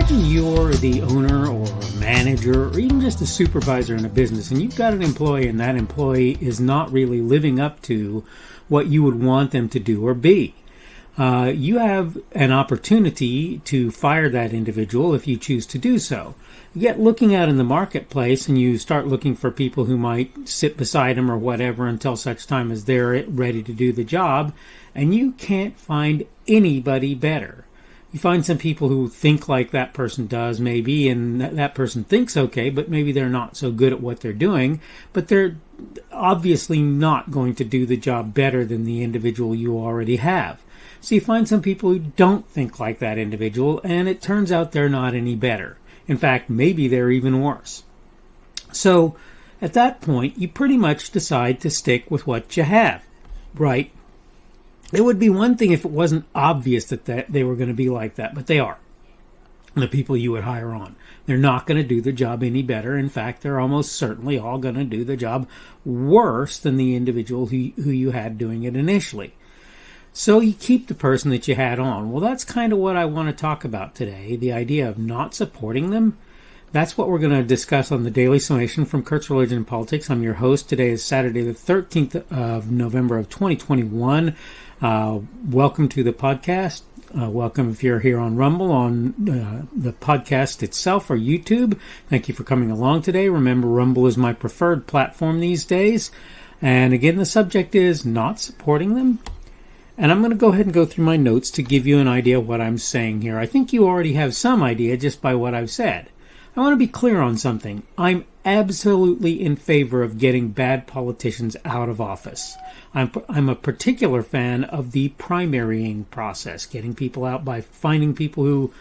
Imagine you're the owner or a manager or even just a supervisor in a business, and you've got an employee and that employee is not really living up to what you would want them to do or be. You have an opportunity to fire that individual if you choose to do so. You get looking out in the marketplace and you start looking for people who might sit beside him or whatever until such time as they're ready to do the job, and you can't find anybody better. You find some people who think like that person does, maybe, and that person thinks okay, but maybe they're not so good at what they're doing, but they're obviously not going to do the job better than the individual you already have. So you find some people who don't think like that individual, and it turns out they're not any better. In fact, maybe they're even worse. So at that point, you pretty much decide to stick with what you have, right? It would be one thing if it wasn't obvious that they were going to be like that, but they are. The people you would hire on. They're not going to do the job any better. In fact, they're almost certainly all going to do the job worse than the individual who you had doing it initially. So you keep the person that you had on. Well, that's kind of what I want to talk about today, the idea of not supporting them. That's what we're going to discuss on the Daily Summation from Kurt's Religion and Politics. I'm your host. Today is Saturday the 13th of November of 2021. Welcome to the podcast. Welcome if you're here on Rumble, on the podcast itself, or YouTube. Thank you for coming along today. Remember, Rumble is my preferred platform these days. And again, the subject is not supporting them. And I'm going to go ahead and go through my notes to give you an idea of what I'm saying here. I think you already have some idea just by what I've said. I want to be clear on something. I'm absolutely in favor of getting bad politicians out of office. I'm a particular fan of the primarying process, getting people out by finding people who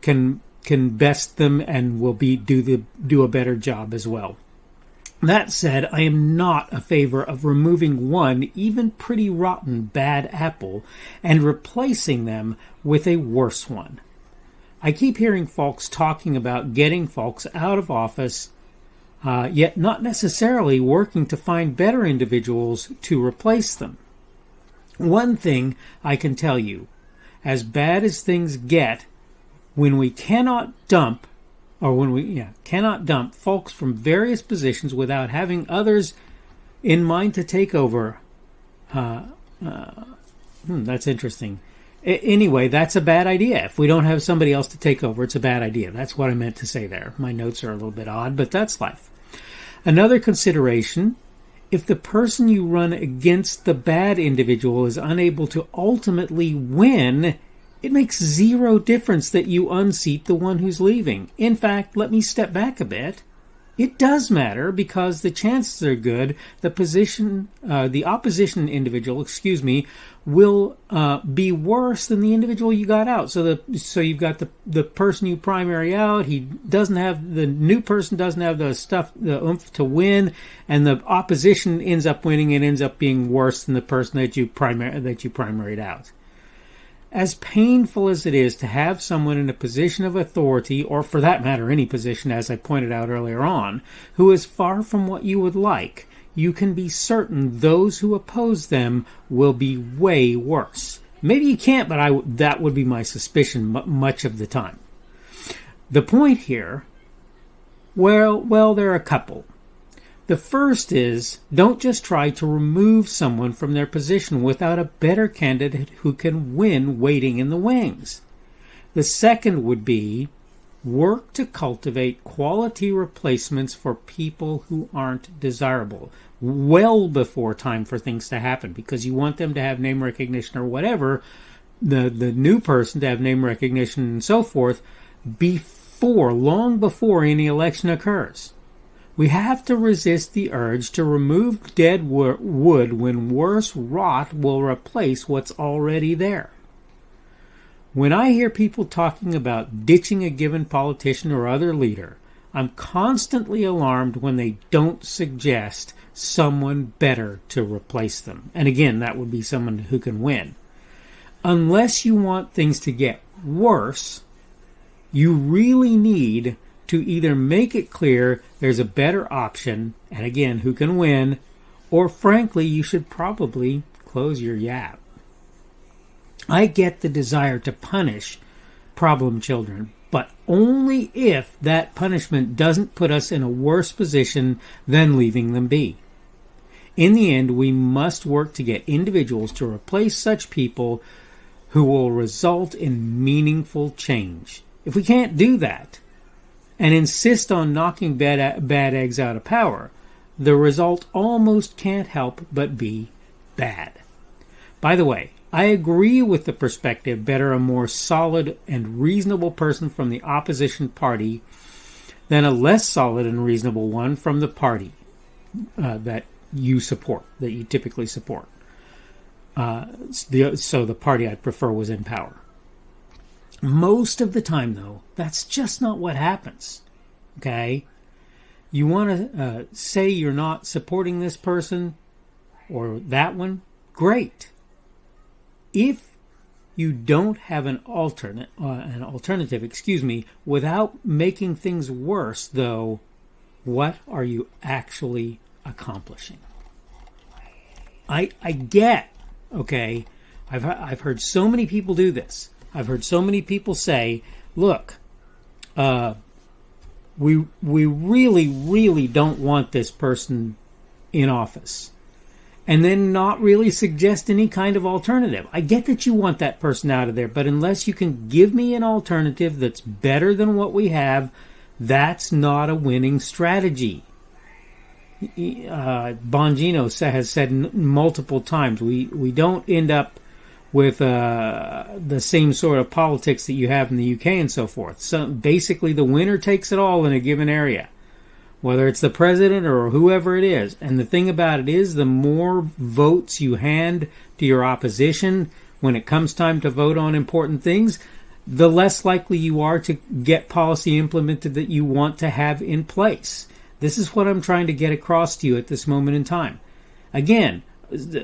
can best them and will do a better job as well. That said, I am not a favor of removing one, even pretty rotten, bad apple and replacing them with a worse one. I keep hearing folks talking about getting folks out of office, yet not necessarily working to find better individuals to replace them. One thing I can tell you, as bad as things get, when we cannot dump folks from various positions without having others in mind to take over. That's interesting. Anyway, that's a bad idea. If we don't have somebody else to take over, it's a bad idea. That's what I meant to say there. My notes are a little bit odd, but that's life. Another consideration, if the person you run against the bad individual is unable to ultimately win, it makes zero difference that you unseat the one who's leaving. In fact, let me step back a bit. It does matter because the chances are good the opposition individual, will be worse than the individual you got out. So you've got the person you primary out. The new person doesn't have the oomph to win, and the opposition ends up winning and ends up being worse than the person that you primaried out. As painful as it is to have someone in a position of authority, or for that matter any position, as I pointed out earlier on, who is far from what you would like, you can be certain those who oppose them will be way worse. Maybe you can't, but that would be my suspicion much of the time. The point here, well, there are a couple. The first is, don't just try to remove someone from their position without a better candidate who can win waiting in the wings. The second would be, work to cultivate quality replacements for people who aren't desirable, well before time for things to happen, because you want them to have name recognition or whatever, the new person to have name recognition and so forth, long before any election occurs. We have to resist the urge to remove dead wood when worse rot will replace what's already there. When I hear people talking about ditching a given politician or other leader, I'm constantly alarmed when they don't suggest someone better to replace them. And again, that would be someone who can win. Unless you want things to get worse, you really need to either make it clear there's a better option, and again, who can win, or frankly, you should probably close your yap. I get the desire to punish problem children, but only if that punishment doesn't put us in a worse position than leaving them be. In the end, we must work to get individuals to replace such people who will result in meaningful change. If we can't do that and insist on knocking bad eggs out of power, the result almost can't help but be bad. By the way, I agree with the perspective better a more solid and reasonable person from the opposition party than a less solid and reasonable one from the party that you typically support. So the party I'd prefer was in power. Most of the time, though, that's just not what happens. Okay? You want to say you're not supporting this person or that one? Great. If you don't have an alternative, without making things worse, though, what are you actually accomplishing? I get, okay, I've heard so many people do this. I've heard so many people say, look, we really, really don't want this person in office. And then not really suggest any kind of alternative. I get that you want that person out of there, but unless you can give me an alternative that's better than what we have, that's not a winning strategy. Bongino has said multiple times, we don't end up with the same sort of politics that you have in the UK and so forth. So basically the winner takes it all in a given area, whether it's the president or whoever it is. And the thing about it is, the more votes you hand to your opposition when it comes time to vote on important things, the less likely you are to get policy implemented that you want to have in place. This is what I'm trying to get across to you at this moment in time. Again,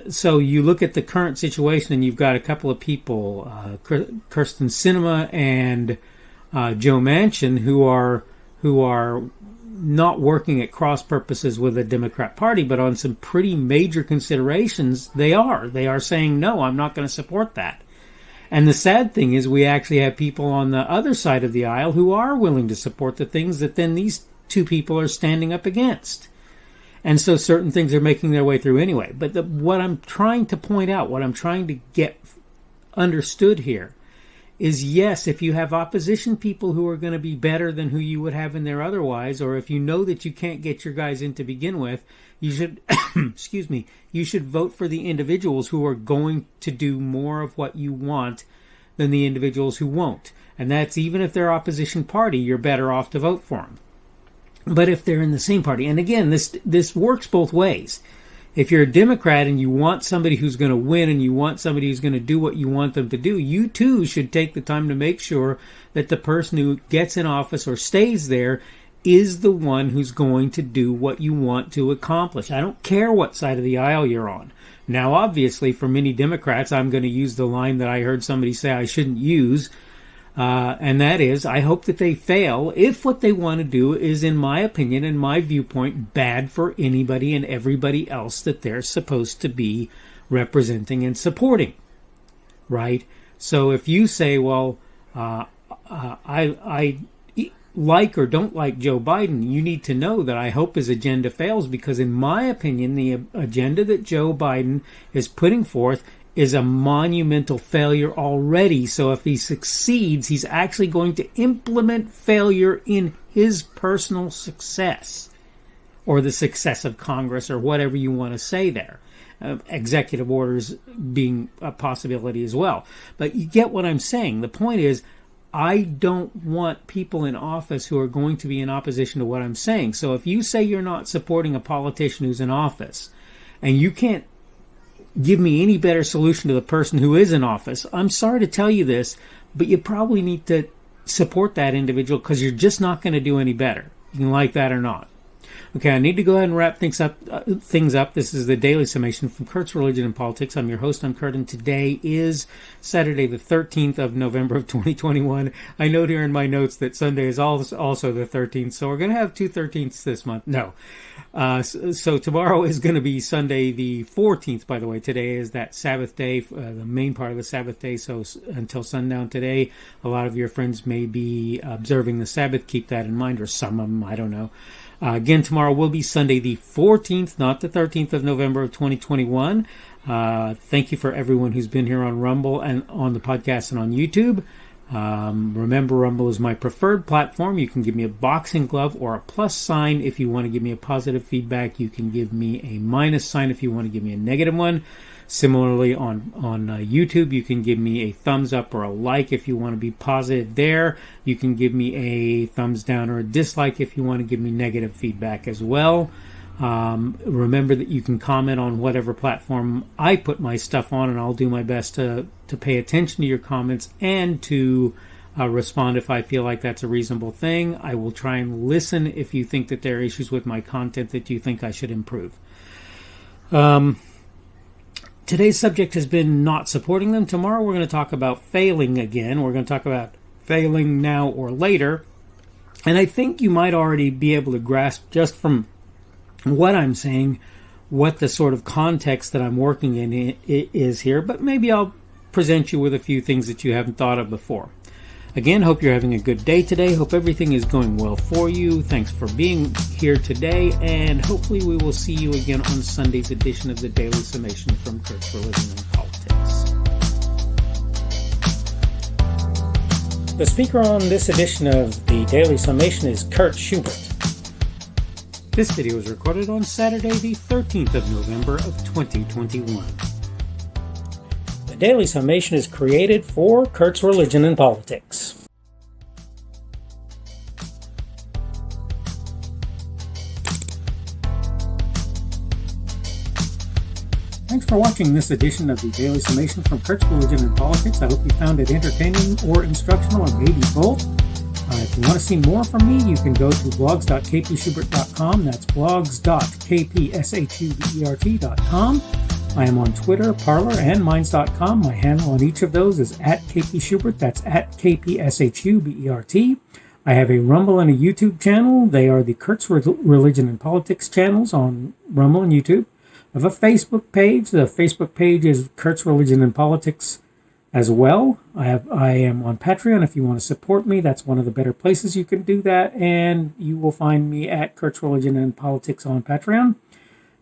so you look at the current situation and you've got a couple of people, Kirsten Sinema and Joe Manchin, who are not working at cross purposes with the Democrat Party, but on some pretty major considerations, they are saying, no, I'm not going to support that. And the sad thing is we actually have people on the other side of the aisle who are willing to support the things that then these two people are standing up against. And so certain things are making their way through anyway. But what I'm trying to point out, what I'm trying to get understood here is, yes, if you have opposition people who are going to be better than who you would have in there otherwise, or if you know that you can't get your guys in to begin with, you should, you should vote for the individuals who are going to do more of what you want than the individuals who won't. And that's even if they're opposition party, you're better off to vote for them. But if they're in the same party, and again, this works both ways. If you're a Democrat and you want somebody who's going to win and you want somebody who's going to do what you want them to do, you too should take the time to make sure that the person who gets in office or stays there is the one who's going to do what you want to accomplish. I don't care what side of the aisle you're on. Now, obviously, for many Democrats, I'm going to use the line that I heard somebody say I shouldn't use, and that is, I hope that they fail if what they want to do is, in my opinion and my viewpoint, bad for anybody and everybody else that they're supposed to be representing and supporting, right? So if you say, well, I like or don't like Joe Biden, you need to know that I hope his agenda fails, because in my opinion, the agenda that Joe Biden is putting forth is a monumental failure already. So if he succeeds, he's actually going to implement failure in his personal success, or the success of Congress, or whatever you want to say there. Executive orders being a possibility as well. But you get what I'm saying. The point is, I don't want people in office who are going to be in opposition to what I'm saying. So if you say you're not supporting a politician who's in office, and you can't give me any better solution to the person who is in office, I'm sorry to tell you this, but you probably need to support that individual, because you're just not going to do any better. You can like that or not. Okay, I need to go ahead and wrap things up. This is the Daily Summation from Kurt's Religion and Politics. I'm your host, I'm Kurt, and today is Saturday, the 13th of November of 2021. I note here in my notes that Sunday is also the 13th, so we're going to have two 13ths this month. No. So tomorrow is going to be Sunday the 14th, by the way. Today is that Sabbath day, the main part of the Sabbath day, so until sundown today, a lot of your friends may be observing the Sabbath. Keep that in mind, or some of them, I don't know. Again, tomorrow will be Sunday the 14th, not the 13th of November of 2021. Thank you for everyone who's been here on Rumble and on the podcast and on YouTube. Remember, Rumble is my preferred platform. You can give me a boxing glove or a plus sign if you want to give me a positive feedback. You can give me a minus sign if you want to give me a negative one. Similarly, on YouTube, you can give me a thumbs up or a like if you want to be positive there. You can give me a thumbs down or a dislike if you want to give me negative feedback as well. Remember that you can comment on whatever platform I put my stuff on, and I'll do my best to pay attention to your comments and to respond if I feel like that's a reasonable thing. I will try and listen if you think that there are issues with my content that you think I should improve. Today's subject has been not supporting them. Tomorrow we're going to talk about failing again. We're going to talk about failing now or later. And I think you might already be able to grasp just from what I'm saying, what the sort of context that I'm working in is here. But maybe I'll present you with a few things that you haven't thought of before. Again, hope you're having a good day today. Hope everything is going well for you. Thanks for being here today, and hopefully we will see you again on Sunday's edition of the Daily Summation from Kurt's Religion and Politics. The speaker on this edition of the Daily Summation is Kurt Schubert. This video was recorded on Saturday, the 13th of November of 2021. The Daily Summation is created for Kurt's Religion and Politics. Thanks for watching this edition of the Daily Summation from Kurt's Religion and Politics. I hope you found it entertaining or instructional, or maybe both. If you want to see more from me, you can go to blogs.kpschubert.com. That's blogs.kpschubert.com. I am on Twitter, Parler, and Minds.com. My handle on each of those is @kpschubert. That's @kpschubert. I have a Rumble and a YouTube channel. They are the Kurt's Religion and Politics channels on Rumble and YouTube. I have a Facebook page. The Facebook page is Kurt's Religion and Politics as well. I am on Patreon. If you want to support me, that's one of the better places you can do that. And you will find me at Kurt's Religion and Politics on Patreon.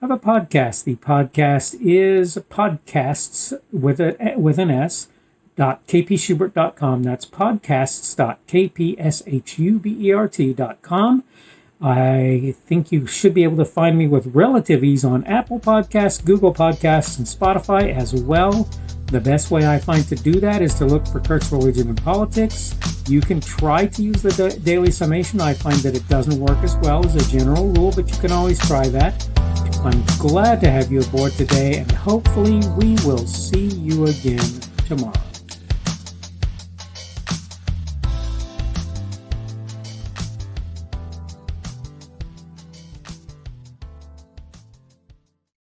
I have a podcast. The podcast is podcasts with an S, .kpschubert.com. That's podcasts.kpschubert.com. I think you should be able to find me with relative ease on Apple Podcasts, Google Podcasts, and Spotify as well. The best way I find to do that is to look for Kurt's Religion and Politics. You can try to use the Daily Summation. I find that it doesn't work as well as a general rule, but you can always try that. I'm glad to have you aboard today, and hopefully we will see you again tomorrow.